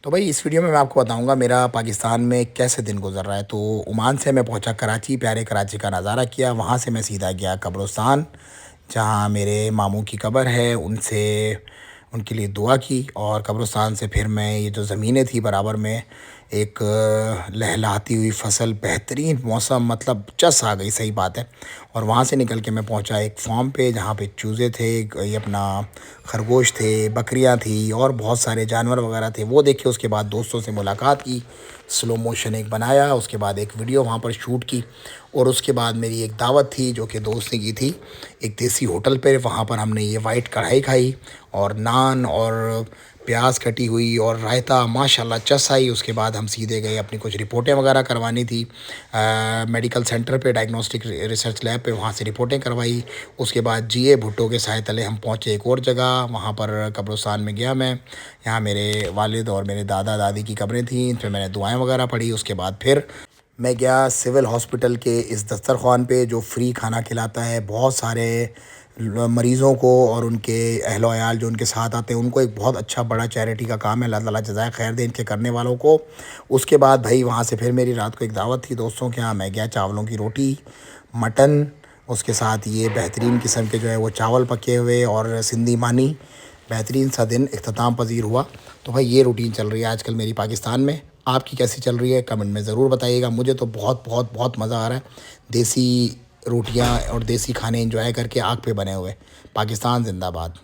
तो भाई इस वीडियो में मैं आपको बताऊंगा मेरा पाकिस्तान में कैसे दिन गुजर रहा है। तो ओमान से मैं पहुंचा कराची, प्यारे कराची का नज़ारा किया। वहां से मैं सीधा गया कब्रिस्तान, जहां मेरे मामू की कब्र है। उनसे उनके लिए दुआ की और कब्रिस्तान से फिर मैं ये जो ज़मीनें थी बराबर में, एक लहलहाती हुई फसल, बेहतरीन मौसम, मतलब चस आ गई, सही बात है। और वहाँ से निकल के मैं पहुँचा एक फार्म पे जहाँ पे चूज़े थे, ये अपना खरगोश थे, बकरियाँ थी और बहुत सारे जानवर वगैरह थे। वो देखे, उसके बाद दोस्तों से मुलाकात की, स्लो मोशन एक बनाया, उसके बाद एक वीडियो वहाँ पर शूट की। और उसके बाद मेरी एक दावत थी जो कि दोस्त ने की थी, एक देसी होटल पे। वहाँ पर हमने ये वाइट कढ़ाई खाई और नान और प्याज कटी हुई और रायता, माशाल्लाह चस आई। उसके बाद हम सीधे गए, अपनी कुछ रिपोर्टें वगैरह करवानी थी मेडिकल सेंटर पे, डायग्नोस्टिक रिसर्च लैब पे, वहाँ से रिपोर्टें करवाई। उसके बाद जीए भुट्टो के साय तले हम पहुँचे एक और जगह, वहाँ पर कब्रिस्तान में गया मैं। यहाँ मेरे वालिद और मेरे दादा दादी की कब्रें थीं, इन पर मैंने दुआएँ वगैरह पढ़ी। उसके बाद फिर मैं गया सिविल हॉस्पिटल के इस दस्तरख़्वान पे जो फ्री खाना खिलाता है बहुत सारे मरीज़ों को और उनके अहलो अयाल जो उनके साथ आते हैं उनको। एक बहुत अच्छा बड़ा चैरिटी का काम है, अल्लाह ताला जज़ाए खैर दे इनके करने वालों को। उसके बाद भाई वहाँ से फिर मेरी रात को एक दावत थी दोस्तों के यहाँ। मैं गया, चावलों की रोटी, मटन, उसके साथ ये बेहतरीन किस्म के जो है वो चावल पके हुए और सिंधी मानी। बेहतरीन सा दिन इख्तिताम पजीर हुआ। तो भाई ये रूटीन चल रही है आजकल मेरी पाकिस्तान में। आपकी कैसी चल रही है कमेंट में ज़रूर बताइएगा। मुझे तो बहुत बहुत बहुत मज़ा आ रहा है, देसी रोटियां और देसी खाने एंजॉय करके, आग पे बने हुए। पाकिस्तान जिंदाबाद।